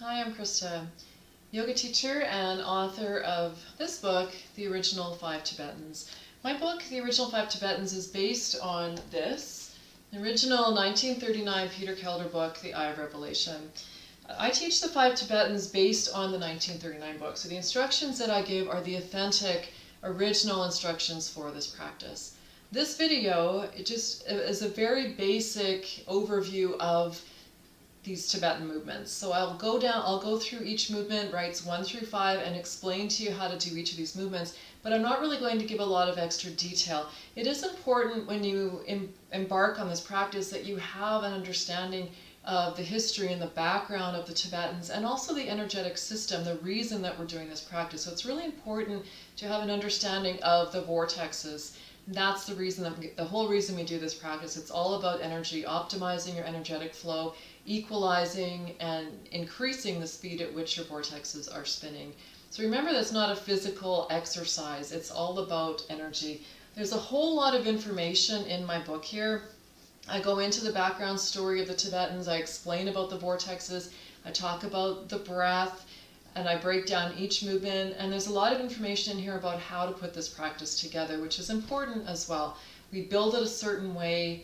Hi, I'm Krista, yoga teacher and author of this book, The Original Five Tibetans. My book, The Original Five Tibetans, is based on this, the original 1939 Peter Kelder book, The Eye of Revelation. I teach the five Tibetans based on the 1939 book, so the instructions that I give are the authentic, original instructions for this practice. This video, it just is a very basic overview of these Tibetan movements. So I'll go through each movement, rites 1 through 5, and explain to you how to do each of these movements, but I'm not really going to give a lot of extra detail. It is important when you embark on this practice that you have an understanding of the history and the background of the Tibetans, and also the energetic system, the reason that we're doing this practice. So it's really important to have an understanding of the vortexes. That's the reason the whole reason we do this practice. It's all about energy, optimizing your energetic flow, equalizing and increasing the speed at which your vortexes are spinning. So remember, that's not a physical exercise. It's all about energy. There's a whole lot of information in my book here. I go into the background story of the Tibetans. I explain about the vortexes. I talk about the breath, and I break down each movement. And there's a lot of information in here about how to put this practice together, which is important as well. We build it a certain way.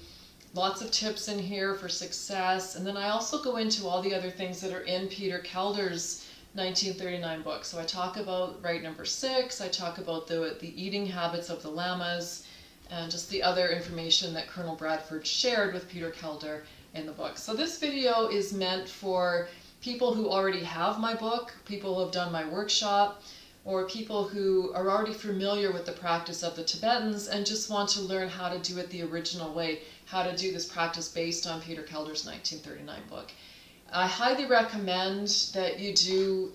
Lots of tips in here for success. And then I also go into all the other things that are in Peter Kelder's 1939 book. So I talk about rite number 6, I talk about the eating habits of the lamas, and just the other information that Colonel Bradford shared with Peter Kelder in the book. So this video is meant for people who already have my book, people who have done my workshop, or people who are already familiar with the practice of the Tibetans and just want to learn how to do it the original way, how to do this practice based on Peter Kelder's 1939 book. I highly recommend that you do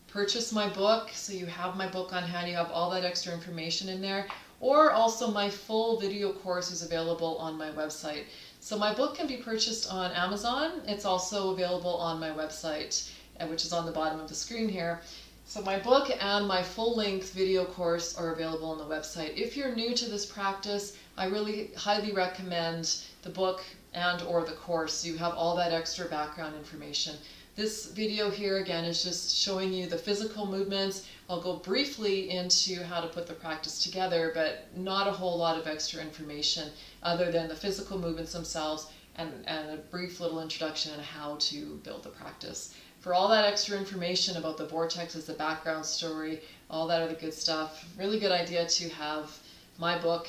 purchase my book, so you have my book on hand, you have all that extra information in there, or also my full video course is available on my website. So my book can be purchased on Amazon. It's also available on my website, which is on the bottom of the screen here. So my book and my full-length video course are available on the website. If you're new to this practice, I really highly recommend the book and or the course. You have all that extra background information. This video here again is just showing you the physical movements. I'll go briefly into how to put the practice together, but not a whole lot of extra information other than the physical movements themselves and a brief little introduction on how to build the practice. For all that extra information about the vortexes, the background story, all that other good stuff, really good idea to have my book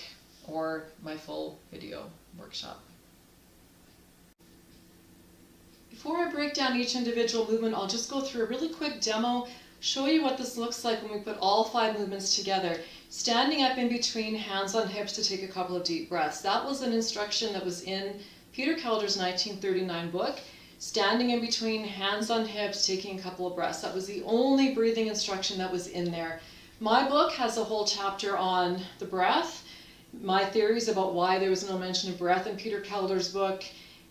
or my full video workshop. Before I break down each individual movement, I'll just go through a really quick demo, show you what this looks like when we put all 5 movements together. Standing up in between, hands on hips to take a couple of deep breaths. That was an instruction that was in Peter Kelder's 1939 book. Standing in between, hands on hips, taking a couple of breaths. That was the only breathing instruction that was in there. My book has a whole chapter on the breath, my theories about why there was no mention of breath in Peter Kelder's book,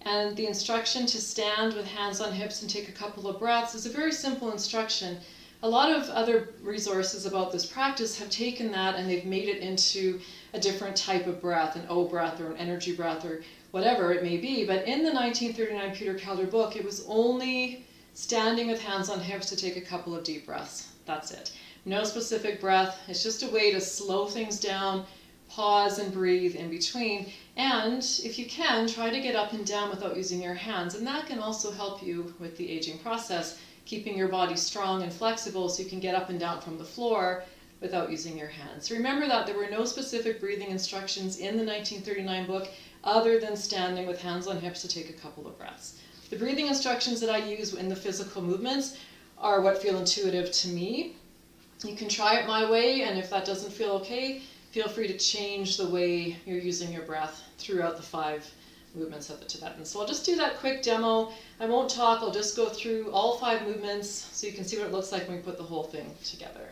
and the instruction to stand with hands on hips and take a couple of breaths is a very simple instruction. A lot of other resources about this practice have taken that and they've made it into a different type of breath, an O breath or an energy breath or whatever it may be. But in the 1939 Peter Kelder book, it was only standing with hands on hips to take a couple of deep breaths. That's it. No specific breath. It's just a way to slow things down, pause and breathe in between. And if you can, try to get up and down without using your hands. And that can also help you with the aging process, keeping your body strong and flexible so you can get up and down from the floor without using your hands. Remember that there were no specific breathing instructions in the 1939 book other than standing with hands on hips to take a couple of breaths. The breathing instructions that I use in the physical movements are what feel intuitive to me. You can try it my way, and if that doesn't feel okay, feel free to change the way you're using your breath throughout the 5 movements of the Tibetans. So I'll just do that quick demo. I won't talk, I'll just go through all 5 movements so you can see what it looks like when we put the whole thing together.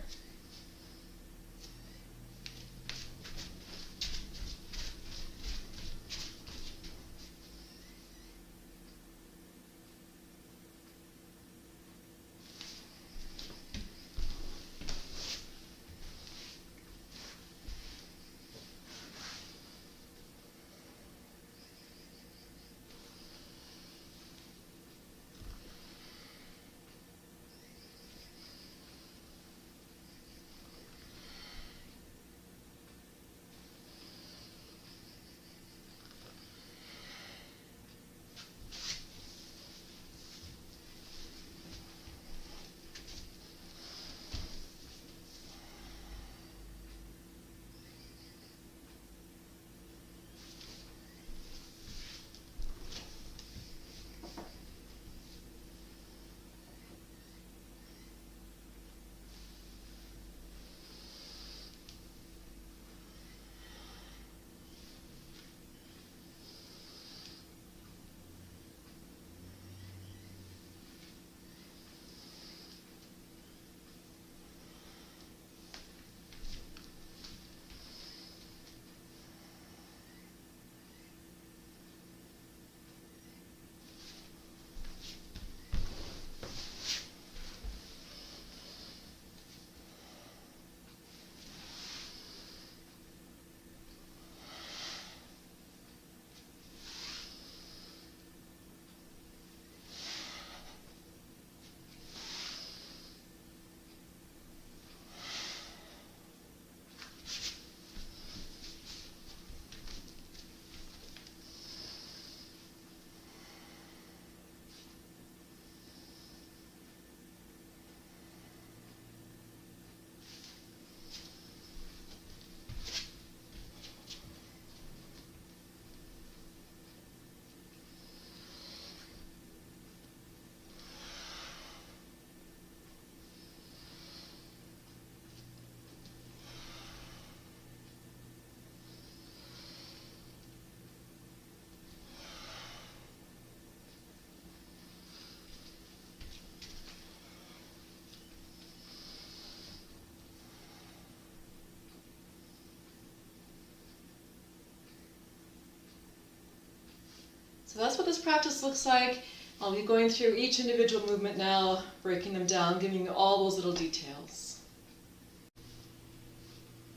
So that's what this practice looks like. I'll be going through each individual movement now, breaking them down, giving you all those little details.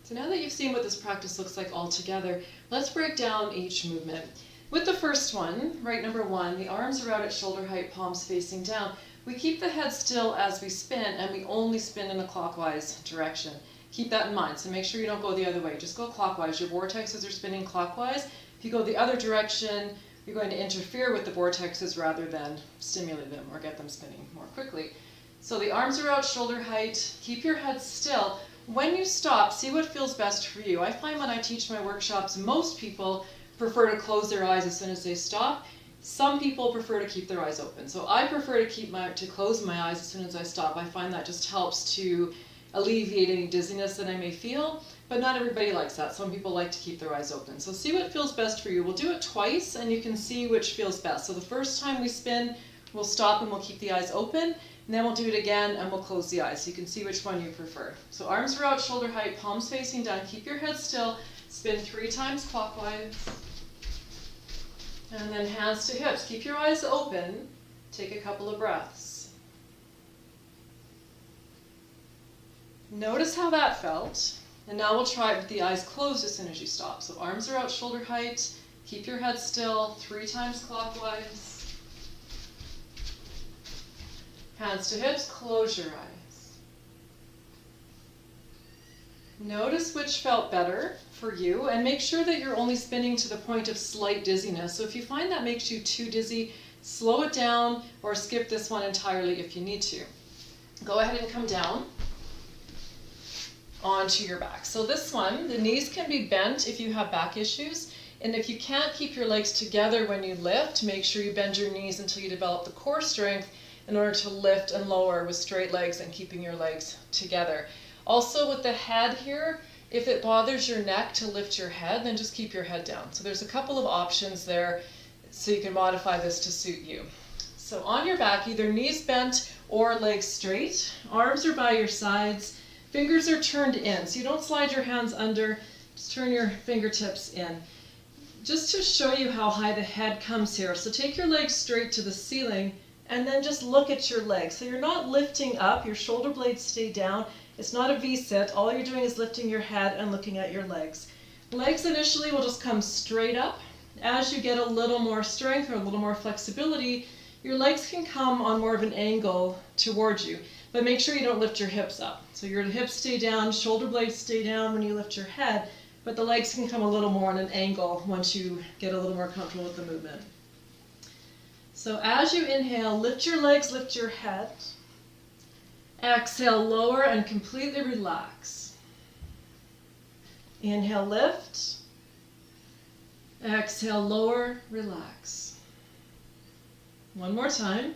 So now that you've seen what this practice looks like all together, let's break down each movement. With the first one, right number 1, the arms are out at shoulder height, palms facing down. We keep the head still as we spin, and we only spin in a clockwise direction. Keep that in mind, so make sure you don't go the other way. Just go clockwise. Your vortexes are spinning clockwise. If you go the other direction, you're going to interfere with the vortexes rather than stimulate them or get them spinning more quickly. So the arms are out, shoulder height. Keep your head still. When you stop, see what feels best for you. I find when I teach my workshops, most people prefer to close their eyes as soon as they stop. Some people prefer to keep their eyes open. So I prefer to close my eyes as soon as I stop. I find that just helps to alleviate any dizziness that I may feel, but not everybody likes that. Some people like to keep their eyes open. So see what feels best for you. We'll do it twice and you can see which feels best. So the first time we spin, we'll stop and we'll keep the eyes open, and then we'll do it again and we'll close the eyes so you can see which one you prefer. So arms are out, shoulder height, palms facing down. Keep your head still. Spin 3 times clockwise. And then hands to hips. Keep your eyes open. Take a couple of breaths. Notice how that felt. And now we'll try it with the eyes closed as soon as you stop. So arms are out, shoulder height. Keep your head still. 3 times clockwise. Hands to hips. Close your eyes. Notice which felt better for you, and make sure that you're only spinning to the point of slight dizziness. So if you find that makes you too dizzy, slow it down or skip this one entirely if you need to. Go ahead and come down onto your back. So this one, the knees can be bent if you have back issues, and if you can't keep your legs together when you lift, make sure you bend your knees until you develop the core strength in order to lift and lower with straight legs and keeping your legs together. Also with the head here, if it bothers your neck to lift your head, then just keep your head down. So there's a couple of options there so you can modify this to suit you. So on your back, either knees bent or legs straight. Arms are by your sides. Fingers are turned in, so you don't slide your hands under, just turn your fingertips in. Just to show you how high the head comes here. So take your legs straight to the ceiling and then just look at your legs. So you're not lifting up, your shoulder blades stay down. It's not a V-sit. All you're doing is lifting your head and looking at your legs. Legs initially will just come straight up. As you get a little more strength or a little more flexibility, your legs can come on more of an angle towards you. But make sure you don't lift your hips up. So your hips stay down, shoulder blades stay down when you lift your head, but the legs can come a little more on an angle once you get a little more comfortable with the movement. So as you inhale, lift your legs, lift your head. Exhale, lower and completely relax. Inhale, lift. Exhale, lower, relax. One more time.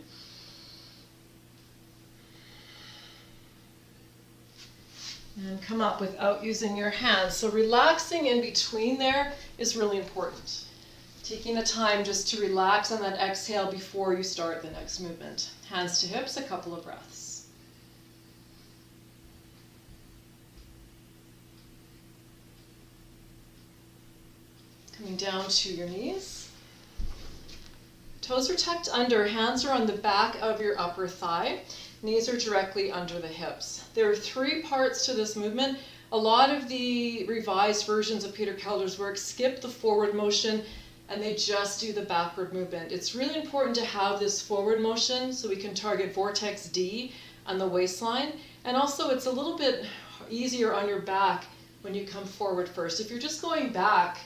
And come up without using your hands. So relaxing in between there is really important. Taking the time just to relax on that exhale before you start the next movement. Hands to hips, a couple of breaths. Coming down to your knees. Toes are tucked under, hands are on the back of your upper thigh. Knees are directly under the hips. There are 3 parts to this movement. A lot of the revised versions of Peter Kelder's work skip the forward motion and they just do the backward movement. It's really important to have this forward motion so we can target vortex D on the waistline. And also it's a little bit easier on your back when you come forward first. If you're just going back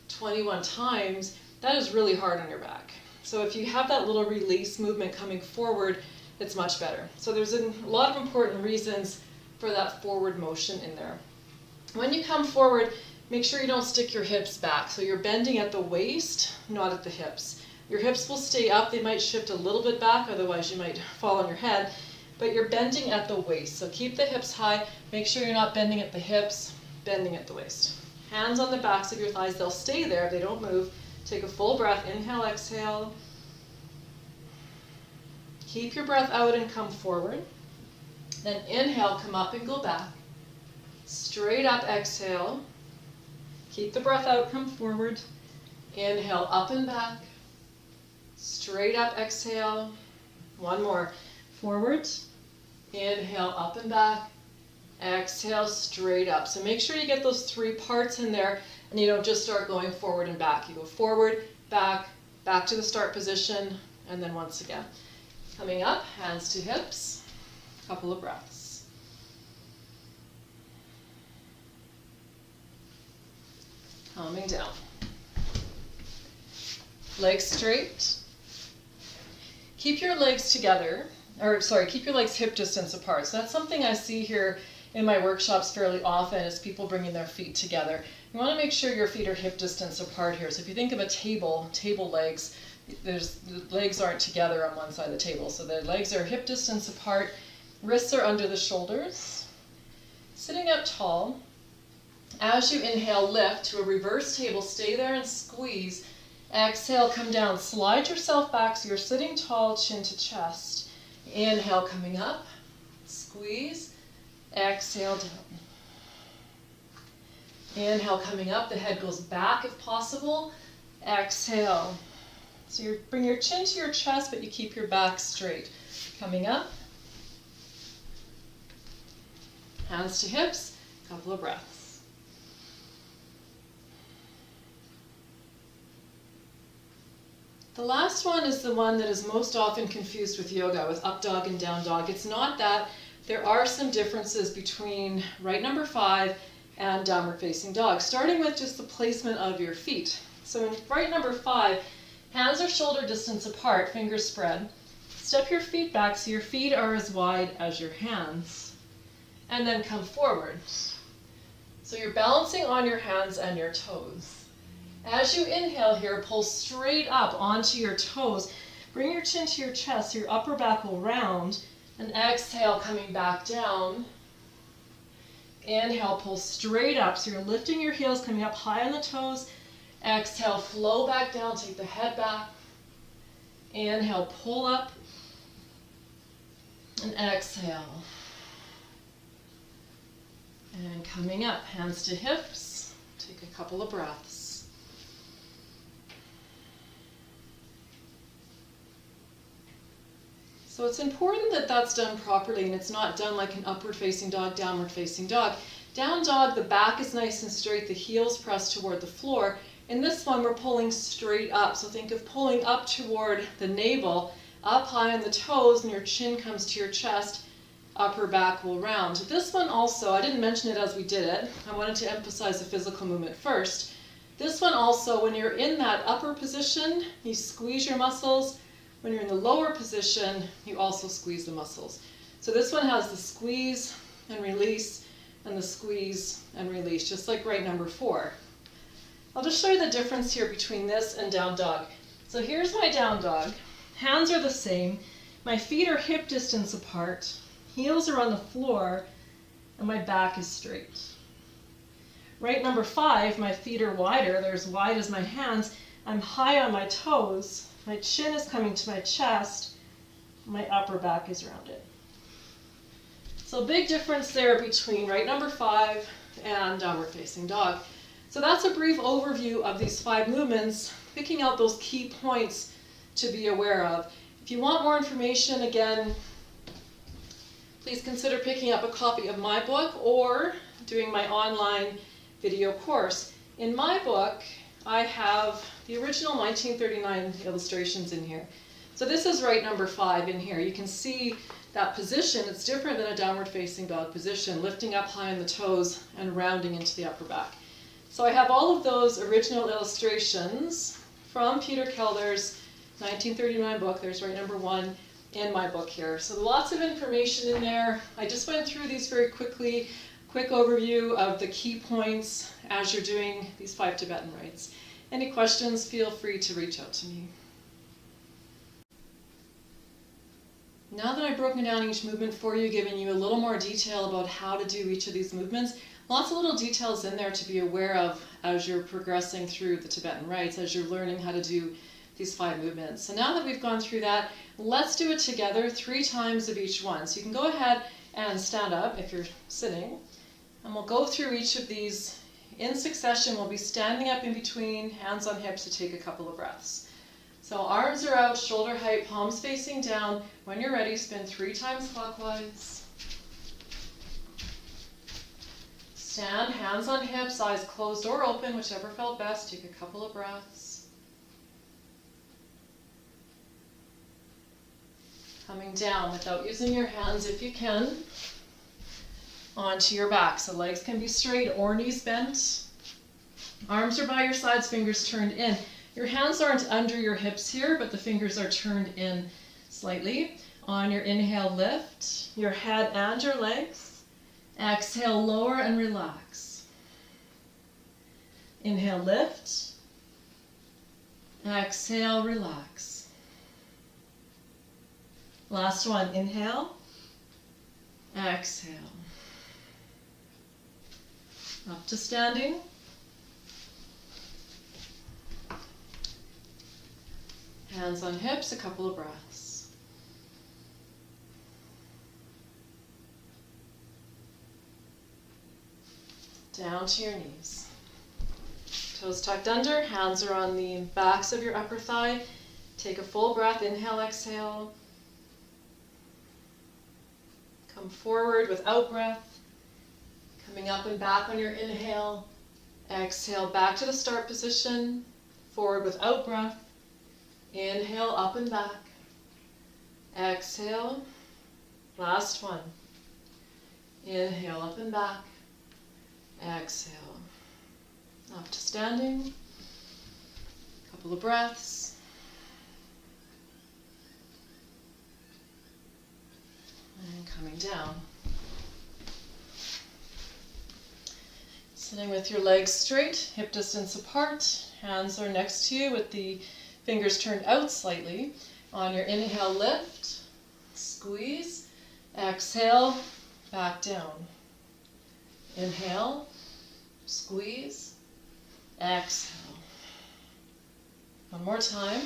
21 times, that is really hard on your back. So if you have that little release movement coming forward, it's much better. So there's a lot of important reasons for that forward motion in there. When you come forward, make sure you don't stick your hips back. So you're bending at the waist, not at the hips. Your hips will stay up. They might shift a little bit back, otherwise you might fall on your head. But you're bending at the waist. So keep the hips high. Make sure you're not bending at the hips, bending at the waist. Hands on the backs of your thighs. They'll stay there. They don't move. Take a full breath. Inhale, exhale. Keep your breath out and come forward. Then inhale, come up and go back. Straight up, exhale. Keep the breath out, come forward. Inhale, up and back. straight up, exhale. One more. Forward, inhale, up and back. Exhale, straight up. So make sure you get those 3 parts in there and you don't just start going forward and back. You go forward, back to the start position, and then once again. Coming up, hands to hips, couple of breaths. Calming down. Legs straight. Keep your legs together, keep your legs hip distance apart. So that's something I see here in my workshops fairly often, is people bringing their feet together. You want to make sure your feet are hip distance apart here. So if you think of a table legs, the legs aren't together on one side of the table. So the legs are hip distance apart, wrists are under the shoulders. Sitting up tall. As you inhale, lift to a reverse table, stay there and squeeze. Exhale, come down, slide yourself back so you're sitting tall, chin to chest. Inhale, coming up, squeeze. Exhale down. Inhale, coming up, the head goes back if possible. Exhale. So you bring your chin to your chest, but you keep your back straight. Coming up. Hands to hips, couple of breaths. The last one is the one that is most often confused with yoga, with up dog and down dog. It's not that. There are some differences between right number 5 and downward facing dog, starting with just the placement of your feet. So in right number 5, hands are shoulder distance apart, fingers spread. Step your feet back so your feet are as wide as your hands. And then come forward. So you're balancing on your hands and your toes. As you inhale here, pull straight up onto your toes. Bring your chin to your chest, your upper back will round. And exhale, coming back down. Inhale, pull straight up. So you're lifting your heels, coming up high on the toes. Exhale, flow back down, take the head back. Inhale, pull up. And exhale. And coming up, hands to hips. Take a couple of breaths. So it's important that that's done properly and it's not done like an upward facing dog, downward facing dog. Down dog, the back is nice and straight, the heels press toward the floor. In this one, we're pulling straight up. So think of pulling up toward the navel, up high on the toes, and your chin comes to your chest, upper back will round. This one also, I didn't mention it as we did it. I wanted to emphasize the physical movement first. This one also, when you're in that upper position, you squeeze your muscles. When you're in the lower position, you also squeeze the muscles. So this one has the squeeze and release, and the squeeze and release, just like right number 4. I'll just show you the difference here between this and down dog. So here's my down dog. Hands are the same. My feet are hip distance apart. Heels are on the floor, and my back is straight. Right number 5, my feet are wider. They're as wide as my hands. I'm high on my toes. My chin is coming to my chest, my upper back is rounded. So big difference there between right number 5 and downward facing dog. So that's a brief overview of these 5 movements, picking out those key points to be aware of. If you want more information, again, please consider picking up a copy of my book or doing my online video course. In my book, I have the original 1939 illustrations in here. So this is right number 5 in here. You can see that position. It's different than a downward facing dog position, lifting up high on the toes and rounding into the upper back. So I have all of those original illustrations from Peter Kelder's 1939 book. There's right number 1 in my book here. So lots of information in there. I just went through these very quickly. Quick overview of the key points as you're doing these 5 Tibetan rites. Any questions, feel free to reach out to me. Now that I've broken down each movement for you, giving you a little more detail about how to do each of these movements, lots of little details in there to be aware of as you're progressing through the Tibetan rites, as you're learning how to do these 5 movements. So now that we've gone through that, let's do it together 3 times of each one. So you can go ahead and stand up if you're sitting. And we'll go through each of these in succession. We'll be standing up in between, hands on hips to take a couple of breaths. So arms are out, shoulder height, palms facing down. When you're ready, spin 3 times clockwise. Stand, hands on hips, eyes closed or open, whichever felt best. Take a couple of breaths. Coming down without using your hands if you can, onto your back. So legs can be straight or knees bent. Arms are by your sides, fingers turned in. Your hands aren't under your hips here, but the fingers are turned in slightly. On your inhale, lift your head and your legs. Exhale, lower and relax. Inhale, lift. Exhale, relax. Last one, inhale. Exhale. Up to standing. Hands on hips, a couple of breaths. Down to your knees. Toes tucked under, hands are on the backs of your upper thigh. Take a full breath, inhale, exhale. Come forward without breath. Coming up and back on your inhale. Exhale, back to the start position. Forward without breath. Inhale, up and back. Exhale. Last one. Inhale, up and back. Exhale. Up to standing. Couple of breaths. And coming down. Sitting with your legs straight, hip distance apart. Hands are next to you with the fingers turned out slightly. On your inhale, lift, squeeze, exhale, back down. Inhale, squeeze, exhale. One more time.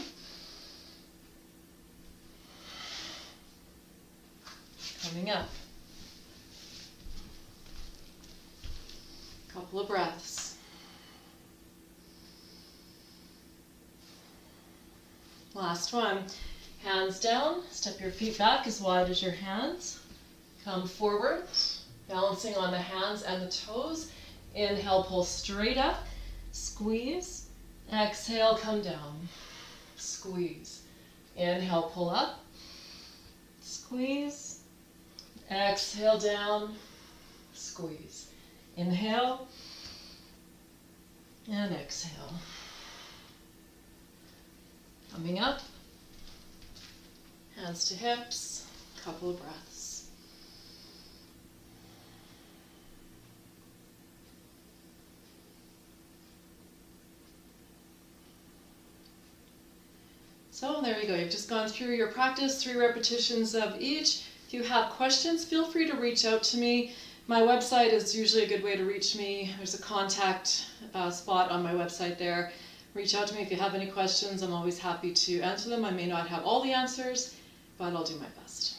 Coming up. Couple of breaths. Last one. Hands down, step your feet back as wide as your hands. Come forward, balancing on the hands and the toes. Inhale, pull straight up, squeeze. Exhale, come down, squeeze. Inhale, pull up, squeeze. Exhale, down, squeeze. Inhale, and exhale. Coming up, hands to hips, couple of breaths. So there you go, you've just gone through your practice, 3 repetitions of each. If you have questions, feel free to reach out to me. My website is usually a good way to reach me. There's a contact spot on my website there. Reach out to me if you have any questions. I'm always happy to answer them. I may not have all the answers, but I'll do my best.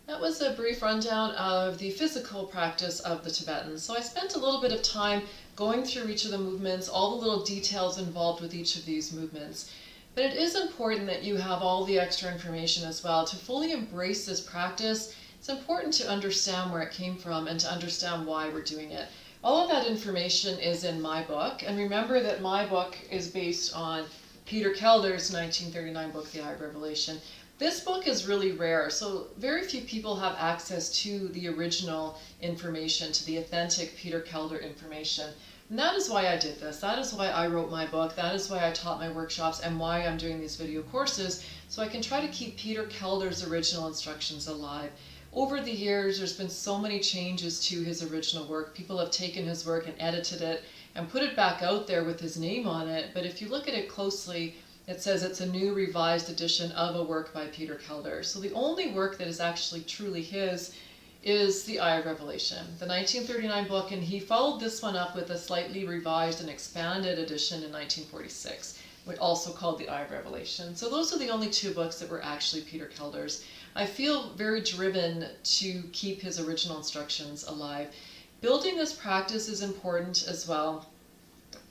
That was a brief rundown of the physical practice of the Tibetans. So I spent a little bit of time going through each of the movements, all the little details involved with each of these movements. But it is important that you have all the extra information as well. To fully embrace this practice, it's important to understand where it came from and to understand why we're doing it. All of that information is in my book, and remember that my book is based on Peter Kelder's 1939 book, The Eye of Revelation. This book is really rare, so very few people have access to the original information, to the authentic Peter Kelder information. And that is why I did this. That is why I wrote my book. That is why I taught my workshops and why I'm doing these video courses, so I can try to keep Peter Kelder's original instructions alive. Over the years, there's been so many changes to his original work. People have taken his work and edited it and put it back out there with his name on it. But if you look at it closely, it says it's a new revised edition of a work by Peter Kelder. So the only work that is actually truly his is The Eye of Revelation, the 1939 book, and he followed this one up with a slightly revised and expanded edition in 1946, also called The Eye of Revelation. So those are the only 2 books that were actually Peter Kelder's. I feel very driven to keep his original instructions alive. Building this practice is important as well.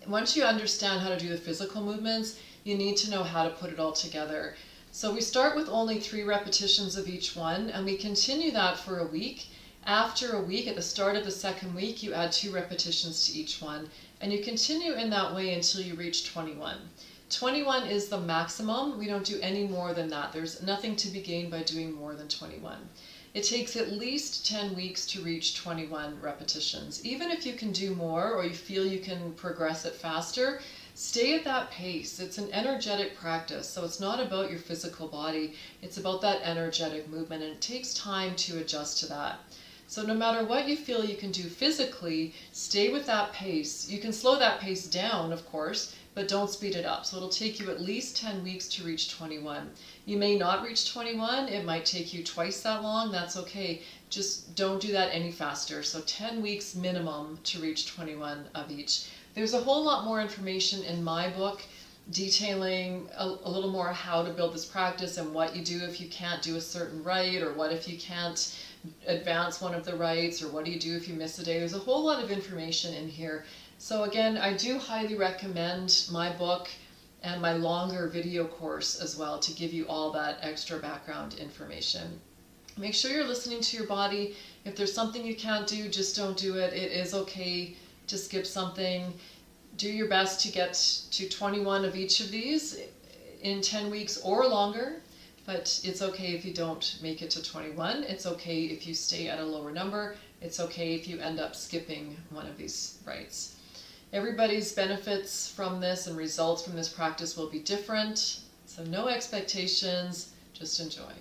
once you understand how to do the physical movements, you need to know how to put it all together. So we start with only 3 repetitions of each one, and we continue that for a week. After a week, at the start of the second week, you add 2 repetitions to each one, and you continue in that way until you reach 21. 21 is the maximum. We don't do any more than that. There's nothing to be gained by doing more than 21. It takes at least 10 weeks to reach 21 repetitions. Even if you can do more or you feel you can progress it faster, stay at that pace. It's an energetic practice, so it's not about your physical body. It's about that energetic movement, and it takes time to adjust to that. So no matter what you feel you can do physically, stay with that pace. You can slow that pace down, of course, but don't speed it up. So it'll take you at least 10 weeks to reach 21. You may not reach 21. It might take you twice that long. That's okay. Just don't do that any faster. So 10 weeks minimum to reach 21 of each. There's a whole lot more information in my book detailing a little more how to build this practice and what you do if you can't do a certain rite, or what if you can't advance one of the rites, or what do you do if you miss a day. There's a whole lot of information in here. So again, I do highly recommend my book and my longer video course as well to give you all that extra background information. Make sure you're listening to your body. If there's something you can't do, just don't do it. It is okay to skip something. Do your best to get to 21 of each of these in 10 weeks or longer, but it's okay if you don't make it to 21. It's okay if you stay at a lower number. It's okay if you end up skipping one of these rites. Everybody's benefits from this and results from this practice will be different, so no expectations, just enjoy.